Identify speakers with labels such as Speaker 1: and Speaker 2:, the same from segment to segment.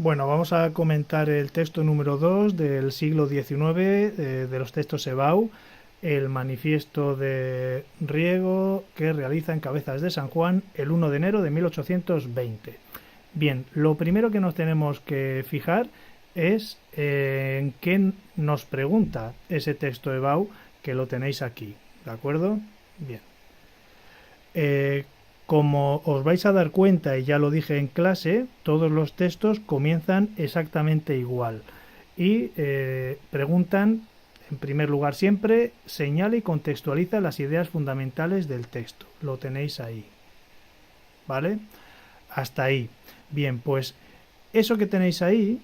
Speaker 1: Bueno, vamos a comentar el texto número 2 del siglo XIX, de los textos EBAU, el manifiesto de Riego que realiza en Cabezas de San Juan el 1 de enero de 1820. Bien, lo primero que nos tenemos que fijar es en qué nos pregunta ese texto EBAU, que lo tenéis aquí, ¿de acuerdo? Bien. Eh, Como os vais a dar cuenta, y ya lo dije en clase, todos los textos comienzan exactamente igual y preguntan, en primer lugar siempre, señala y contextualiza las ideas fundamentales del texto. Lo tenéis ahí, ¿vale? Hasta ahí. Bien, pues eso que tenéis ahí,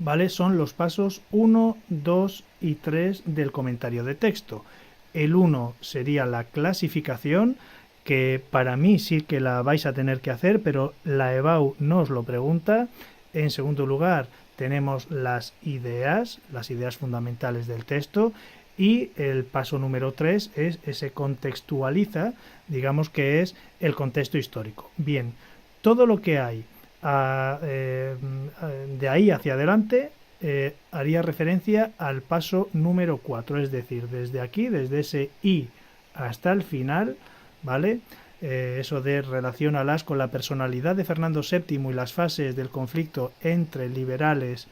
Speaker 1: ¿vale? Son los pasos uno, 2 y 3 del comentario de texto. El uno sería la clasificación, que para mí sí que la vais a tener que hacer, pero la EBAU no os lo pregunta. En segundo lugar, tenemos las ideas fundamentales del texto. Y el paso número 3 es ese contextualiza, digamos que es el contexto histórico. Bien, todo lo que hay de ahí hacia adelante haría referencia al paso número 4, es decir, desde aquí, desde ese I hasta el final, ¿vale? Eso de relaciónalas con la personalidad de Fernando VII y las fases del conflicto entre liberales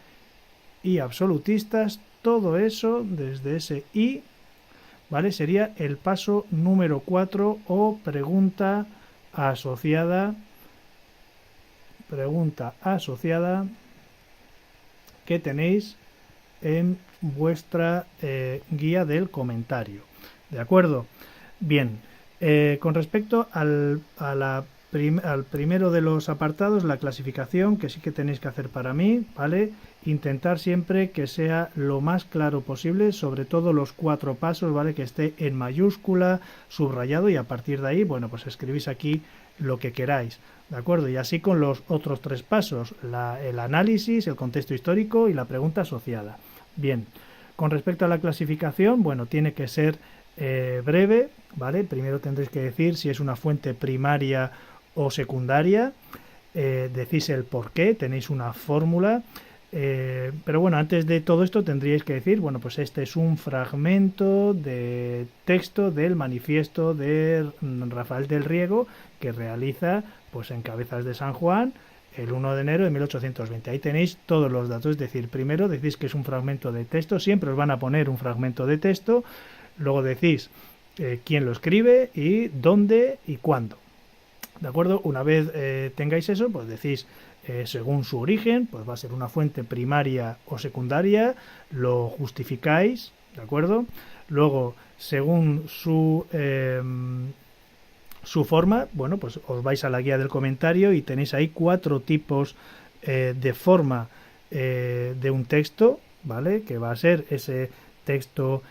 Speaker 1: y absolutistas, todo eso desde ese I, ¿vale? Sería el paso número 4 o pregunta asociada que tenéis en vuestra guía del comentario. ¿De acuerdo? Bien, con respecto al primero de los apartados, la clasificación, que sí que tenéis que hacer para mí, ¿vale? Intentar siempre que sea lo más claro posible, sobre todo los 4 pasos, ¿vale? Que esté en mayúscula, subrayado, y a partir de ahí, bueno, pues escribís aquí lo que queráis, ¿de acuerdo? Y así con los otros 3 pasos, el análisis, el contexto histórico y la pregunta asociada. Bien, con respecto a la clasificación, bueno, tiene que ser breve, ¿vale? Primero tendréis que decir si es una fuente primaria o secundaria, decís el por qué, tenéis una fórmula, pero bueno, antes de todo esto tendríais que decir, bueno, pues este es un fragmento de texto del manifiesto de Rafael del Riego que realiza pues en Cabezas de San Juan el 1 de enero de 1820. Ahí tenéis todos los datos, es decir, primero decís que es un fragmento de texto, siempre os van a poner un fragmento de texto, luego decís quién lo escribe y dónde y cuándo. ¿De acuerdo? Una vez tengáis eso, pues decís según su origen, pues va a ser una fuente primaria o secundaria, lo justificáis, ¿de acuerdo? Luego, según su forma, bueno, pues os vais a la guía del comentario y tenéis ahí 4 tipos de forma de un texto, ¿vale? Que va a ser ese texto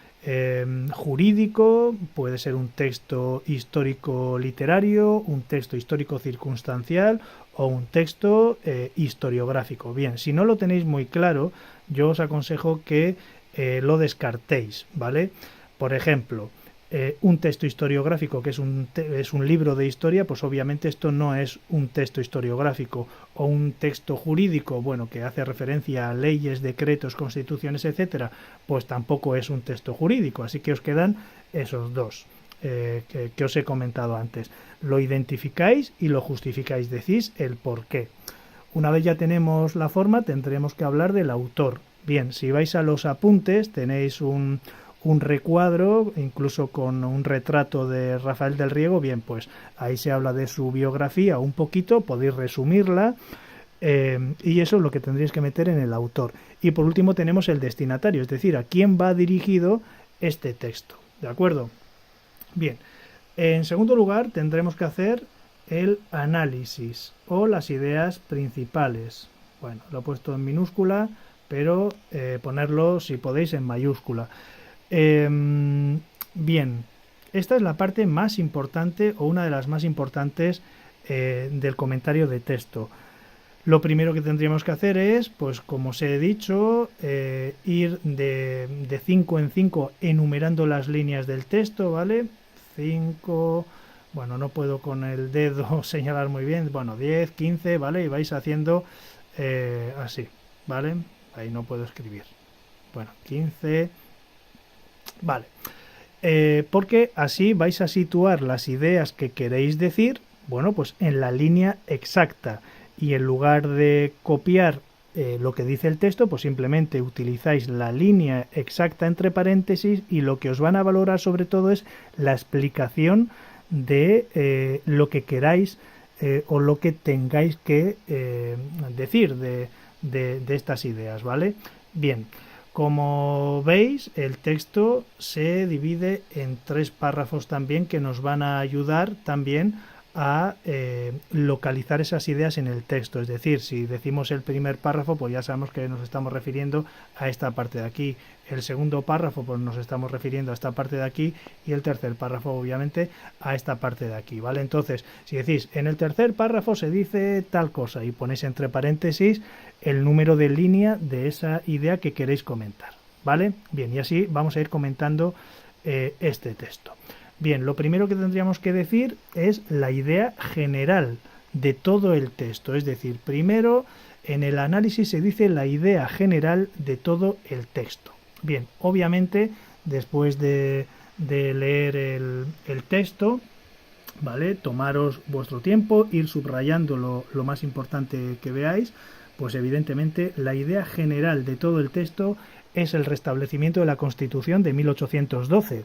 Speaker 1: jurídico, puede ser un texto histórico literario, un texto histórico circunstancial o un texto historiográfico. Bien, si no lo tenéis muy claro, yo os aconsejo que lo descartéis, ¿vale? Por ejemplo, un texto historiográfico que es un libro de historia, pues obviamente esto no es un texto historiográfico, o un texto jurídico, bueno, que hace referencia a leyes, decretos, constituciones, etcétera, pues tampoco es un texto jurídico, así que os quedan esos dos que os he comentado antes. Lo identificáis y lo justificáis, decís el por qué. Una vez ya tenemos la forma, tendremos que hablar del autor. Bien, si vais a los apuntes, tenéis un recuadro, incluso con un retrato de Rafael del Riego. Bien, pues ahí se habla de su biografía un poquito, podéis resumirla, y eso es lo que tendréis que meter en el autor. Y por último tenemos el destinatario, es decir, a quién va dirigido este texto, ¿de acuerdo? Bien, en segundo lugar tendremos que hacer el análisis o las ideas principales. Bueno, lo he puesto en minúscula, pero ponerlo, si podéis, en mayúscula. Bien, esta es la parte más importante o una de las más importantes del comentario de texto. Lo primero que tendríamos que hacer es, pues como os he dicho, ir de 5 en 5 enumerando las líneas del texto, ¿vale? 5, bueno, no puedo con el dedo señalar muy bien, bueno, 10, 15, ¿vale? Y vais haciendo así, ¿vale? Ahí no puedo escribir. Bueno, 15, vale. Porque así vais a situar las ideas que queréis decir, bueno, pues en la línea exacta, y en lugar de copiar lo que dice el texto, pues simplemente utilizáis la línea exacta entre paréntesis, y lo que os van a valorar sobre todo es la explicación de lo que queráis o lo que tengáis que decir de estas ideas, ¿vale? Bien. Como veis, el texto se divide en 3 párrafos también, que nos van a ayudar también a localizar esas ideas en el texto. Es decir, si decimos el primer párrafo, pues ya sabemos que nos estamos refiriendo a esta parte de aquí. El segundo párrafo, pues nos estamos refiriendo a esta parte de aquí, y el tercer párrafo, obviamente, a esta parte de aquí, ¿vale? Entonces, si decís, en el tercer párrafo se dice tal cosa, y ponéis entre paréntesis el número de línea de esa idea que queréis comentar, ¿vale? Bien, y así vamos a ir comentando este texto. Bien, lo primero que tendríamos que decir es la idea general de todo el texto. Es decir, primero en el análisis se dice la idea general de todo el texto. Bien, obviamente después de leer el texto, ¿vale? Tomaros vuestro tiempo, ir subrayando lo más importante que veáis. Pues evidentemente la idea general de todo el texto es el restablecimiento de la Constitución de 1812.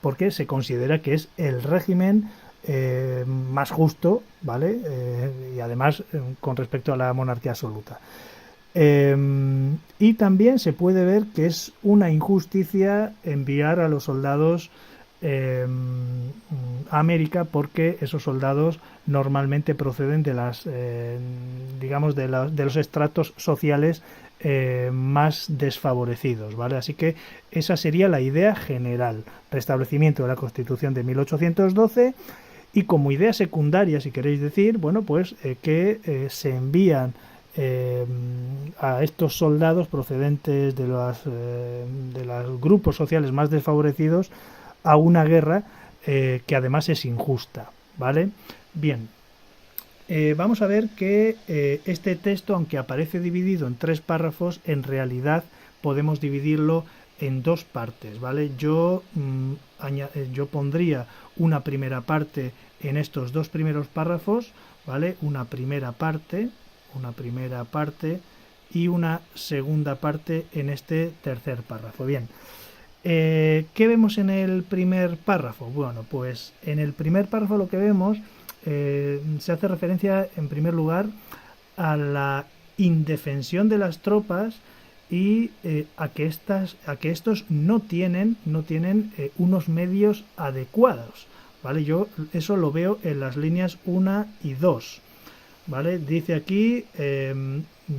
Speaker 1: Porque se considera que es el régimen más justo, ¿vale? Y además con respecto a la monarquía absoluta. Y también se puede ver que es una injusticia enviar a los soldados a América, porque esos soldados normalmente proceden de las digamos de los estratos sociales más desfavorecidos, ¿vale? Así que esa sería la idea general: restablecimiento de la Constitución de 1812, y como idea secundaria, si queréis decir, bueno, pues que se envían a estos soldados procedentes de los grupos sociales más desfavorecidos a una guerra que además es injusta, ¿vale? Bien, vamos a ver que este texto, aunque aparece dividido en 3 párrafos, en realidad podemos dividirlo en 2 partes, ¿vale? Yo pondría una primera parte en estos 2 primeros párrafos, ¿vale? Una primera parte y una segunda parte en este tercer párrafo. Bien, ¿qué vemos en el primer párrafo? Bueno, pues en el primer párrafo lo que vemos se hace referencia en primer lugar a la indefensión de las tropas, y a que estos no tienen unos medios adecuados, ¿vale? Yo eso lo veo en las líneas 1 y 2, ¿vale? Dice aquí,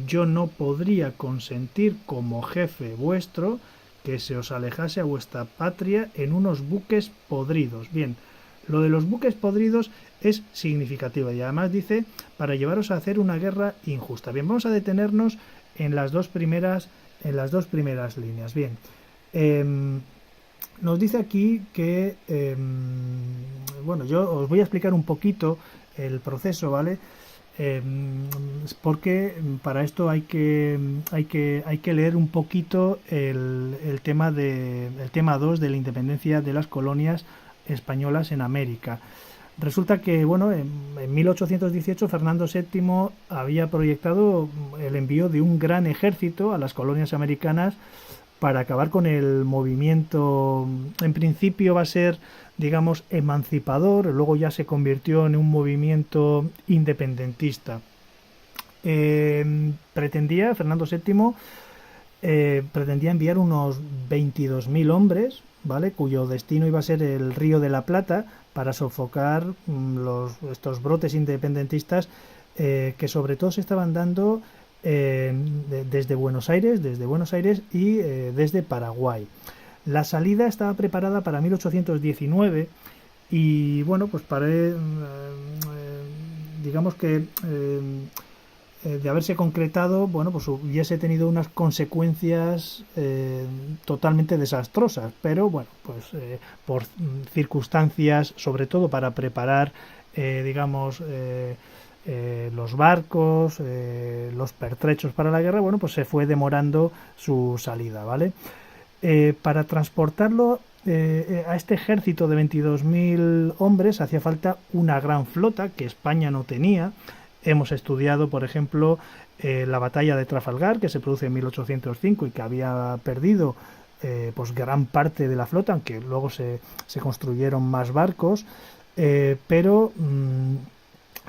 Speaker 1: yo no podría consentir como jefe vuestro que se os alejase a vuestra patria en unos buques podridos. Bien, lo de los buques podridos es significativo, y además dice, para llevaros a hacer una guerra injusta. Bien, vamos a detenernos en las dos primeras líneas. Bien, nos dice aquí que, bueno, yo os voy a explicar un poquito el proceso, ¿vale? Porque para esto hay que leer un poquito el tema 2 de la independencia de las colonias españolas en América. Resulta que, bueno, en 1818 Fernando VII había proyectado el envío de un gran ejército a las colonias americanas para acabar con el movimiento. En principio va a ser, digamos, emancipador, luego ya se convirtió en un movimiento independentista. Fernando VII pretendía enviar unos 22.000 hombres, ¿vale?, cuyo destino iba a ser el Río de la Plata, para sofocar estos brotes independentistas que sobre todo se estaban dando desde Buenos Aires y desde Paraguay. La salida estaba preparada para 1819, y bueno, pues digamos que de haberse concretado, bueno, pues hubiese tenido unas consecuencias totalmente desastrosas, pero bueno, pues por circunstancias, sobre todo para preparar, digamos, los barcos, los pertrechos para la guerra, bueno, pues se fue demorando su salida, ¿vale? Para transportarlo a este ejército de 22.000 hombres hacía falta una gran flota que España no tenía. Hemos estudiado, por ejemplo, la batalla de Trafalgar, que se produce en 1805 y que había perdido pues gran parte de la flota, aunque luego se construyeron más barcos, pero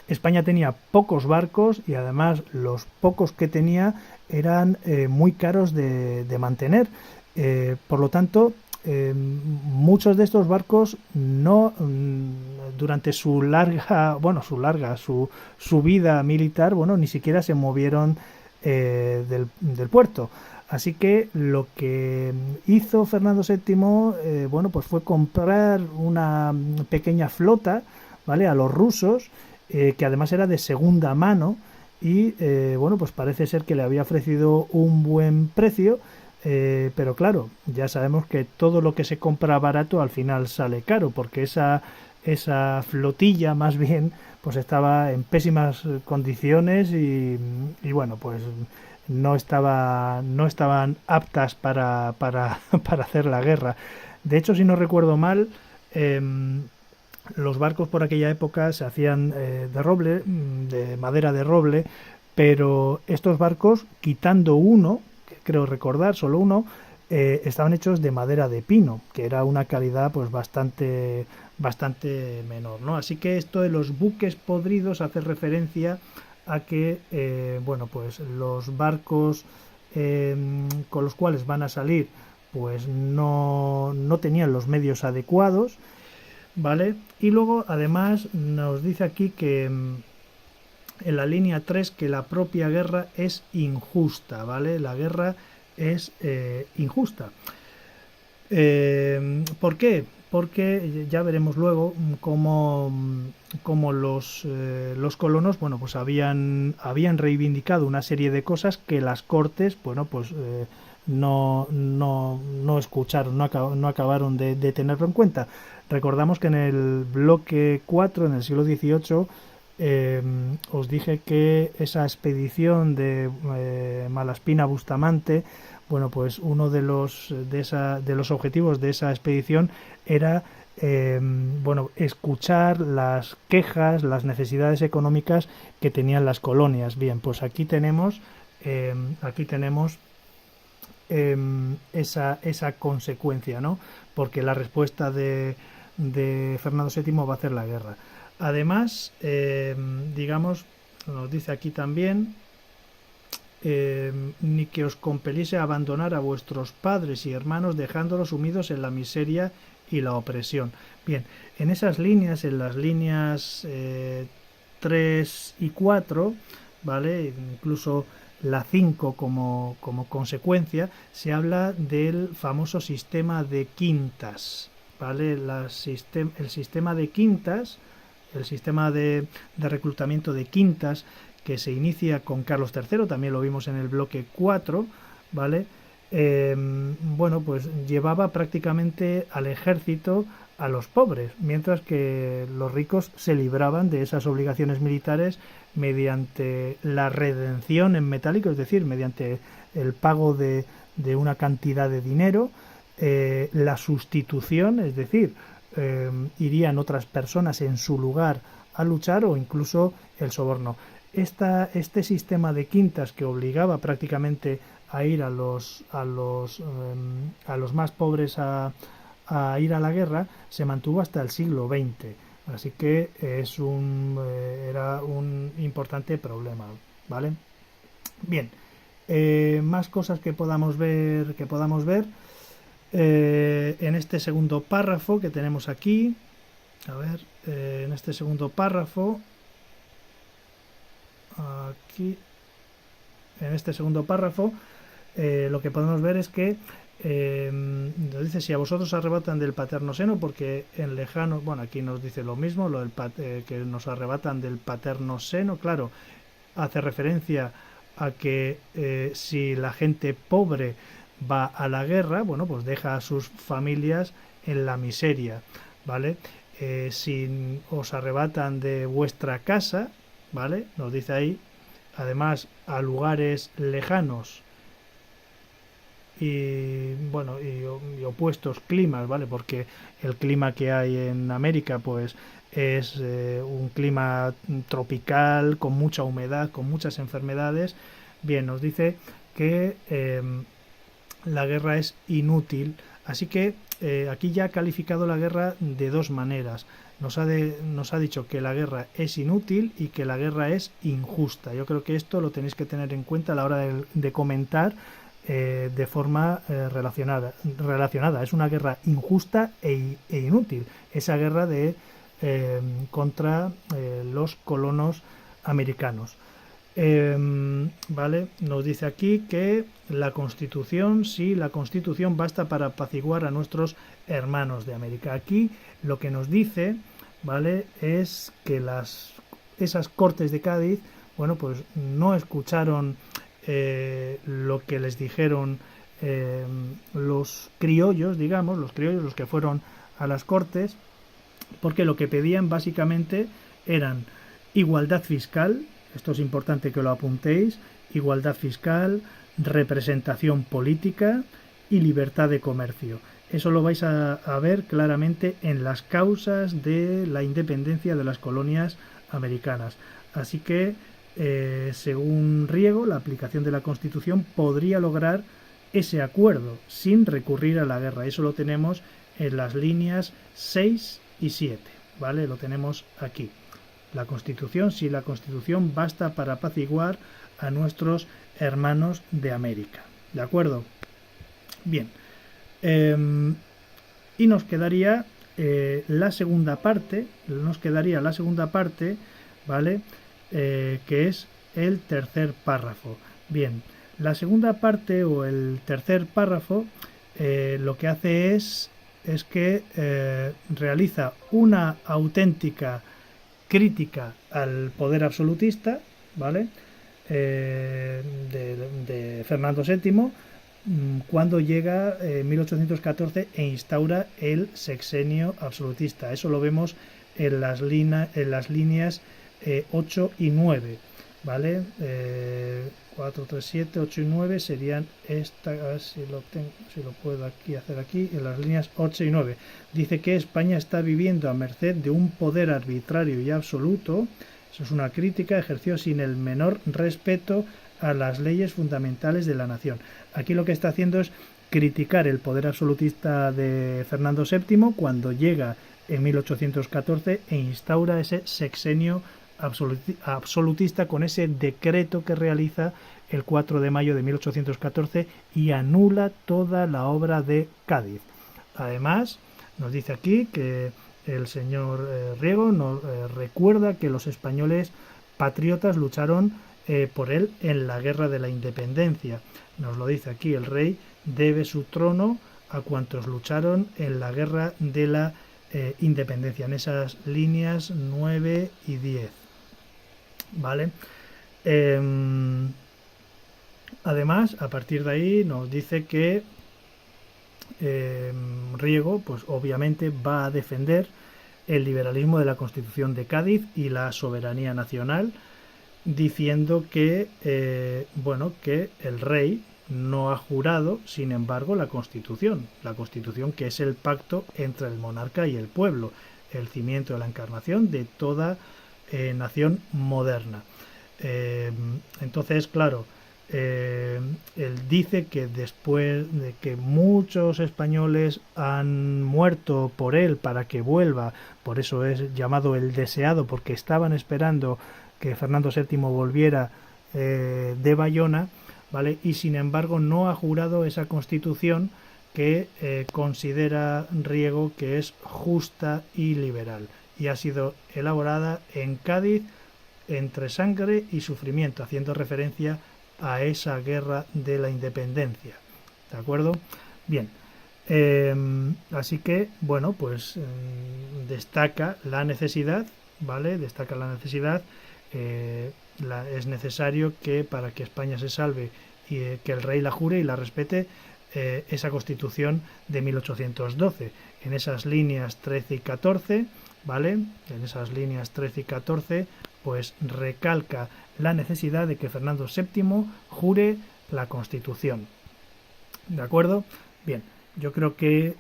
Speaker 1: España tenía pocos barcos y además los pocos que tenía eran muy caros de mantener. Por lo tanto, muchos de estos barcos no durante su vida militar, bueno, ni siquiera se movieron del puerto. Así que lo que hizo Fernando VII, bueno, pues fue comprar una pequeña flota, ¿vale?, a los rusos, que además era de segunda mano y, bueno, pues parece ser que le había ofrecido un buen precio. Pero claro, ya sabemos que todo lo que se compra barato al final sale caro, porque esa flotilla más bien pues estaba en pésimas condiciones y bueno, pues no estaban aptas para hacer la guerra. De hecho, si no recuerdo mal, los barcos por aquella época se hacían de roble, de madera de roble, pero estos barcos, quitando uno, creo recordar, solo uno, estaban hechos de madera de pino, que era una calidad pues bastante menor, ¿no? Así que esto de los buques podridos hace referencia a que, bueno, pues los barcos con los cuales van a salir pues no tenían los medios adecuados, ¿vale? Y luego además nos dice aquí que en la línea 3 que la propia guerra es injusta, ¿vale? La guerra es injusta. ¿Por qué? Porque ya veremos luego cómo los colonos, bueno, pues habían reivindicado una serie de cosas que las cortes, bueno, pues no escucharon, no acabaron de tenerlo en cuenta. Recordamos que en el bloque 4, en el siglo XVIII, os dije que esa expedición de Malaspina Bustamante, bueno, pues uno de los objetivos de esa expedición era bueno, escuchar las quejas, las necesidades económicas que tenían las colonias. Bien, pues aquí tenemos esa consecuencia, ¿no? Porque la respuesta de Fernando VII va a hacer la guerra. Además, digamos, nos dice aquí también, ni que os compeliese a abandonar a vuestros padres y hermanos dejándolos sumidos en la miseria y la opresión. Bien, en esas líneas, en las líneas 3 y 4, ¿vale? Incluso la 5 como consecuencia, se habla del famoso sistema de quintas, ¿vale? El sistema de quintas, el sistema de reclutamiento de quintas, que se inicia con Carlos III, también lo vimos en el bloque 4, ¿vale? Bueno, pues llevaba prácticamente al ejército a los pobres, mientras que los ricos se libraban de esas obligaciones militares mediante la redención en metálico, es decir, mediante el pago de una cantidad de dinero, la sustitución, es decir, irían otras personas en su lugar a luchar, o incluso el soborno. Este sistema de quintas que obligaba prácticamente a ir a los más pobres a ir a la guerra se mantuvo hasta el siglo XX, así que era un importante problema, ¿vale? Bien, más cosas que podamos ver en este segundo párrafo que tenemos aquí. A ver, en este segundo párrafo, aquí, en este segundo párrafo, lo que podemos ver es que nos dice: si a vosotros arrebatan del paterno seno, porque en lejano, bueno, aquí nos dice lo mismo, lo del que nos arrebatan del paterno seno, claro, hace referencia a que si la gente pobre va a la guerra, bueno, pues deja a sus familias en la miseria, ¿vale? Si os arrebatan de vuestra casa, ¿vale? Nos dice ahí, además, a lugares lejanos y bueno y opuestos climas, ¿vale? Porque el clima que hay en América pues es un clima tropical con mucha humedad, con muchas enfermedades. Bien, nos dice que la guerra es inútil, así que aquí ya ha calificado la guerra de dos maneras. Nos ha dicho que la guerra es inútil y que la guerra es injusta. Yo creo que esto lo tenéis que tener en cuenta a la hora de comentar de forma relacionada. Es una guerra injusta e inútil. Esa guerra de contra los colonos americanos. Vale, nos dice aquí que la Constitución, sí, la Constitución basta para apaciguar a nuestros hermanos de América. Aquí lo que nos dice, vale, es que esas Cortes de Cádiz, bueno, pues no escucharon lo que les dijeron los criollos, digamos, los que fueron a las Cortes, porque lo que pedían básicamente eran igualdad fiscal. Esto es importante que lo apuntéis: igualdad fiscal, representación política y libertad de comercio. Eso lo vais a ver claramente en las causas de la independencia de las colonias americanas. Así que, según Riego, la aplicación de la Constitución podría lograr ese acuerdo sin recurrir a la guerra. Eso lo tenemos en las líneas 6 y 7, ¿vale? Lo tenemos aquí. La Constitución, si la Constitución basta para apaciguar a nuestros hermanos de América. ¿De acuerdo? Bien. Y nos quedaría la segunda parte, ¿vale? Que es el tercer párrafo. Bien, la segunda parte o el tercer párrafo lo que hace es que realiza una auténtica crítica al poder absolutista, ¿vale? De Fernando VII, cuando llega en 1814 e instaura el sexenio absolutista. Eso lo vemos en las líneas 8 y 9, ¿vale? 4, 3, 7, 8 y 9 serían esta, a ver si lo puedo hacer aquí, en las líneas 8 y 9. Dice que España está viviendo a merced de un poder arbitrario y absoluto. Eso es una crítica, ejerció sin el menor respeto a las leyes fundamentales de la nación. Aquí lo que está haciendo es criticar el poder absolutista de Fernando VII cuando llega en 1814 e instaura ese sexenio absolutista con ese decreto que realiza el 4 de mayo de 1814 y anula toda la obra de Cádiz. Además, nos dice aquí que el señor Riego nos recuerda que los españoles patriotas lucharon por él en la guerra de la independencia. Nos lo dice aquí: el rey debe su trono a cuantos lucharon en la guerra de la independencia, en esas líneas 9 y 10. ¿Vale? Además, a partir de ahí nos dice que Riego, pues obviamente va a defender el liberalismo de la Constitución de Cádiz y la soberanía nacional, diciendo que que el rey no ha jurado, sin embargo, la Constitución que es el pacto entre el monarca y el pueblo, el cimiento de la encarnación de toda nación moderna. Entonces, claro, él dice que después de que muchos españoles han muerto por él para que vuelva, por eso es llamado el deseado, porque estaban esperando que Fernando VII volviera de Bayona, ¿vale? Y sin embargo no ha jurado esa Constitución que considera Riego que es justa y liberal, y ha sido elaborada en Cádiz entre sangre y sufrimiento, haciendo referencia a esa guerra de la independencia. ¿De acuerdo? Bien. Así que, bueno, pues destaca la necesidad, ¿vale? Destaca la necesidad. Es necesario que para que España se salve y que el rey la jure y la respete, esa Constitución de 1812. En esas líneas 13 y 14, ¿vale? En esas líneas 13 y 14 pues recalca la necesidad de que Fernando VII jure la Constitución. ¿De acuerdo? Bien, yo creo que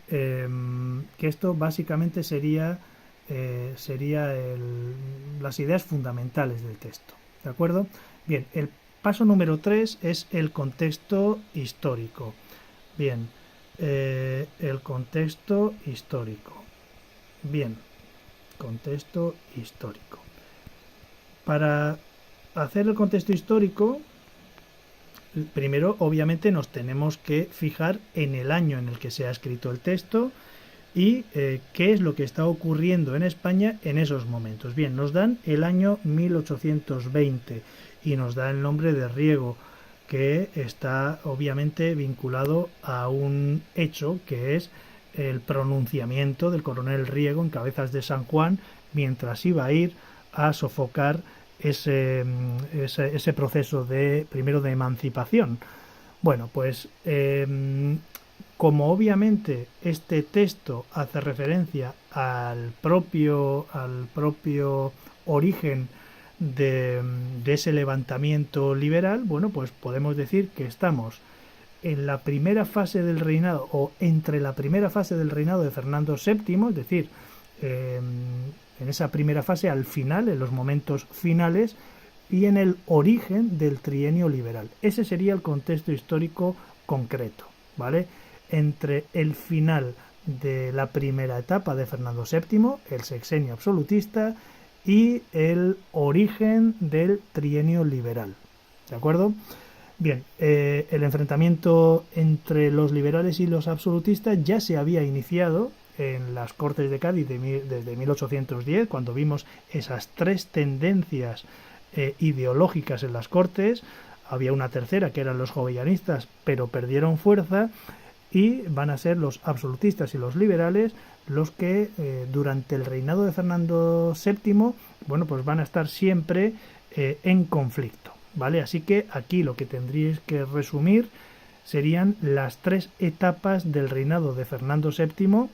Speaker 1: esto básicamente sería las ideas fundamentales del texto. ¿De acuerdo? Bien, el paso número 3 es el contexto histórico. Bien, el contexto histórico. Bien, contexto histórico. Para hacer el contexto histórico, primero obviamente nos tenemos que fijar en el año en el que se ha escrito el texto y qué es lo que está ocurriendo en España en esos momentos. Bien, nos dan el año 1820 y nos da el nombre de Riego, que está obviamente vinculado a un hecho que es el pronunciamiento del coronel Riego en Cabezas de San Juan mientras iba a ir a sofocar ese proceso primero de emancipación. Bueno, pues como obviamente este texto hace referencia al propio origen de ese levantamiento liberal, bueno, pues podemos decir que estamos en la primera fase del reinado o entre la primera fase del reinado de Fernando VII, es decir, en esa primera fase al final, en los momentos finales, y en el origen del trienio liberal. Ese sería el contexto histórico concreto, ¿vale? Entre el final de la primera etapa de Fernando VII, el sexenio absolutista, y el origen del trienio liberal. ¿De acuerdo? Bien, el enfrentamiento entre los liberales y los absolutistas ya se había iniciado en las Cortes de Cádiz desde 1810, cuando vimos esas tres tendencias ideológicas en las Cortes. Había una tercera, que eran los jovellanistas, pero perdieron fuerza, y van a ser los absolutistas y los liberales los que durante el reinado de Fernando VII, bueno, pues van a estar siempre en conflicto, ¿vale? Así que aquí lo que tendríais que resumir serían las tres etapas del reinado de Fernando VII,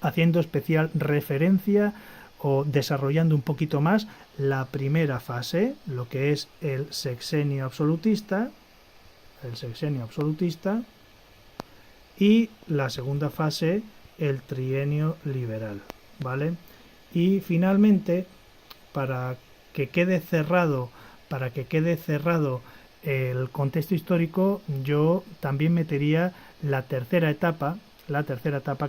Speaker 1: haciendo especial referencia o desarrollando un poquito más la primera fase, lo que es el sexenio absolutista, y la segunda fase, el trienio liberal, ¿vale? Y finalmente, para que quede cerrado el contexto histórico, yo también metería la tercera etapa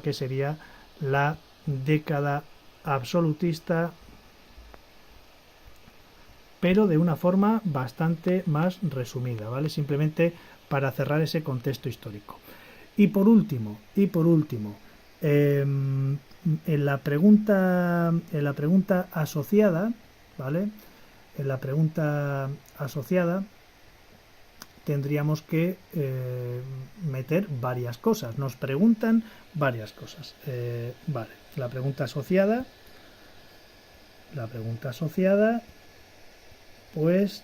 Speaker 1: que sería la década absolutista, pero de una forma bastante más resumida, ¿vale? Simplemente para cerrar ese contexto histórico. Y por último, en la pregunta asociada, ¿vale? En la pregunta asociada tendríamos que meter varias cosas. Nos preguntan varias cosas. Vale, la pregunta asociada, pues,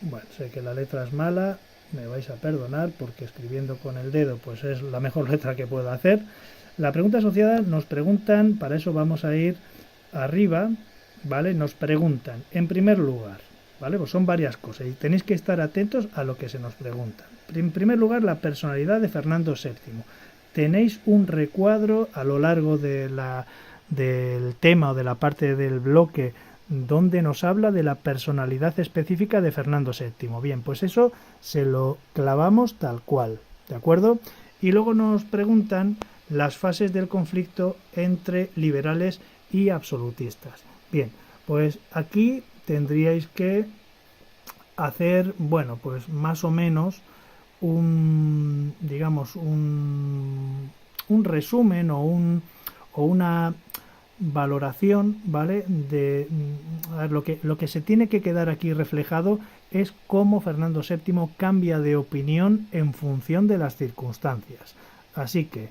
Speaker 1: bueno, sé que la letra es mala, me vais a perdonar porque escribiendo con el dedo pues es la mejor letra que puedo hacer. La pregunta asociada nos preguntan, para eso vamos a ir arriba, ¿vale? Nos preguntan, en primer lugar, ¿vale? Pues son varias cosas y tenéis que estar atentos a lo que se nos pregunta. En primer lugar, la personalidad de Fernando VII. Tenéis un recuadro a lo largo del tema o de la parte del bloque donde nos habla de la personalidad específica de Fernando VII. Bien, pues eso se lo clavamos tal cual, ¿de acuerdo? Y luego nos preguntan las fases del conflicto entre liberales y absolutistas. Bien, pues aquí tendríais que hacer, bueno, pues más o menos un resumen o una valoración, ¿vale? De lo que se tiene que quedar aquí reflejado es cómo Fernando VII cambia de opinión en función de las circunstancias. Así que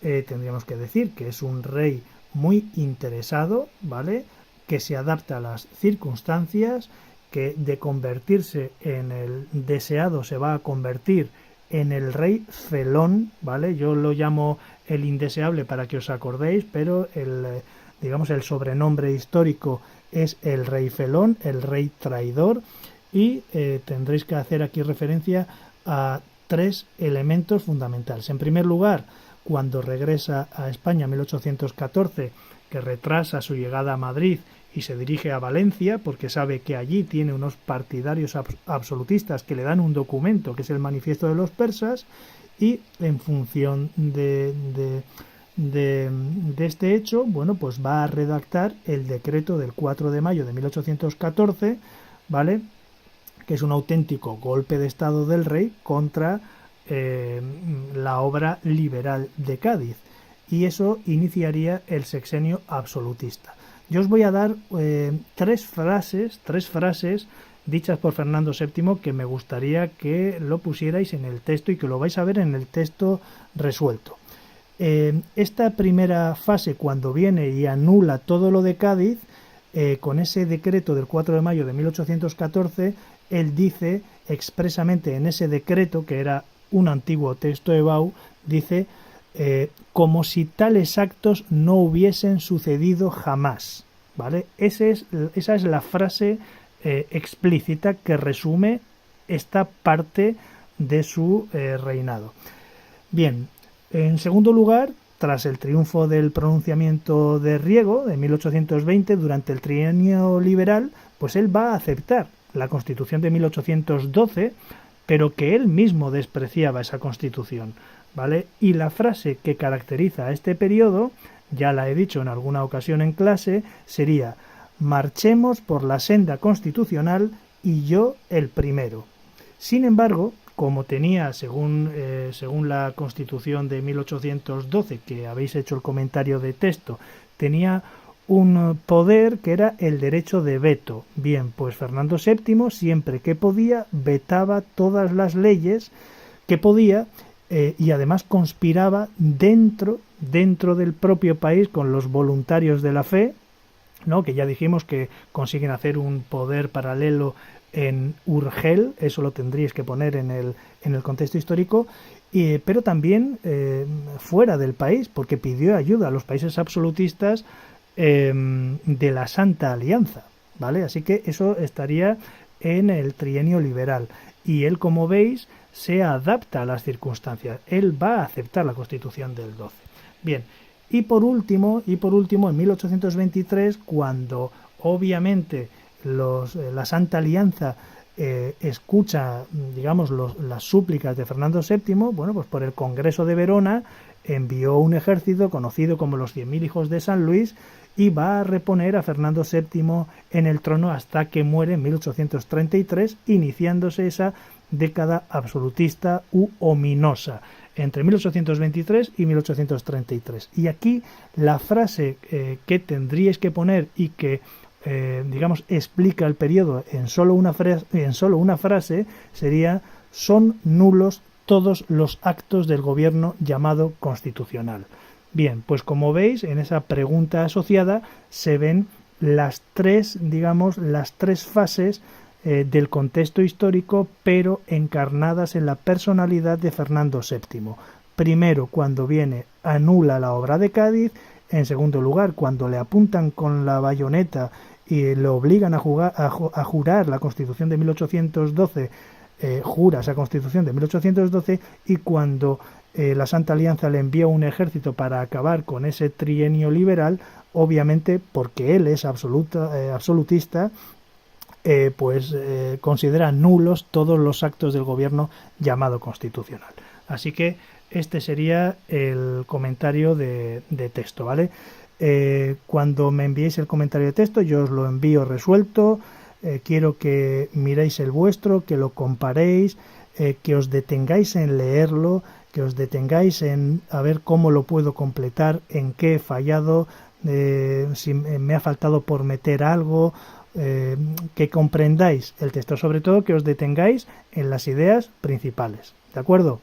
Speaker 1: tendríamos que decir que es un rey muy interesado, ¿vale? Que se adapta a las circunstancias, que de convertirse en el deseado se va a convertir en el rey felón, ¿vale? Yo lo llamo el indeseable para que os acordéis, pero digamos, el sobrenombre histórico es el rey felón, el rey traidor, y tendréis que hacer aquí referencia a 3 elementos fundamentales. En primer lugar, cuando regresa a España en 1814, que retrasa su llegada a Madrid y se dirige a Valencia porque sabe que allí tiene unos partidarios absolutistas que le dan un documento que es el Manifiesto de los Persas, y en función de este hecho, bueno, pues va a redactar el decreto del 4 de mayo de 1814, ¿vale?, que es un auténtico golpe de estado del rey contra la obra liberal de Cádiz, y eso iniciaría el sexenio absolutista. Yo os voy a dar 3 frases dichas por Fernando VII que me gustaría que lo pusierais en el texto y que lo vais a ver en el texto resuelto. Esta primera fase, cuando viene y anula todo lo de Cádiz, con ese decreto del 4 de mayo de 1814, él dice expresamente en ese decreto, que era un antiguo texto de Bau, dice como si tales actos no hubiesen sucedido jamás, ¿vale? Esa es la frase explícita que resume esta parte de su reinado. Bien, en segundo lugar, tras el triunfo del pronunciamiento de Riego de 1820 durante el trienio liberal, pues él va a aceptar la Constitución de 1812, pero que él mismo despreciaba esa Constitución, ¿vale? Y la frase que caracteriza a este periodo, ya la he dicho en alguna ocasión en clase, sería: marchemos por la senda constitucional y yo el primero. Sin embargo, como tenía, según la Constitución de 1812, que habéis hecho el comentario de texto, tenía un poder que era el derecho de veto. Bien, pues Fernando VII, siempre que podía, vetaba todas las leyes que podía, y además conspiraba dentro del propio país con los voluntarios de la fe, ¿no?, que ya dijimos que consiguen hacer un poder paralelo en Urgel, eso lo tendríais que poner en el contexto histórico, pero también fuera del país, porque pidió ayuda a los países absolutistas de la Santa Alianza, ¿vale? Así que eso estaría en el trienio liberal, y él, como veis, se adapta a las circunstancias. Él va a aceptar la Constitución del 12. Bien, y por último, en 1823, cuando obviamente la Santa Alianza escucha, digamos, las súplicas de Fernando VII, bueno, pues por el Congreso de Verona envió un ejército conocido como los 100.000 hijos de San Luis, y va a reponer a Fernando VII en el trono hasta que muere en 1833, iniciándose esa década absolutista u ominosa entre 1823 y 1833. Y aquí la frase que tendríais que poner y que digamos explica el periodo en solo una frase sería: son nulos todos los actos del gobierno llamado constitucional. Bien, pues como veis, en esa pregunta asociada se ven las tres fases del contexto histórico, pero encarnadas en la personalidad de Fernando VII. Primero, cuando viene, anula la obra de Cádiz. En segundo lugar, cuando le apuntan con la bayoneta y le obligan a jurar la Constitución de 1812, jura esa Constitución de 1812, y cuando la Santa Alianza le envía un ejército para acabar con ese trienio liberal, obviamente porque él es absolutista, considera nulos todos los actos del gobierno llamado constitucional. Así que este sería el comentario de texto, ¿vale? Cuando me enviéis el comentario de texto, yo os lo envío resuelto. Quiero que miréis el vuestro, que lo comparéis, que os detengáis en leerlo, que os detengáis en a ver cómo lo puedo completar, en qué he fallado, si me ha faltado por meter algo, que comprendáis el texto, sobre todo que os detengáis en las ideas principales, ¿de acuerdo?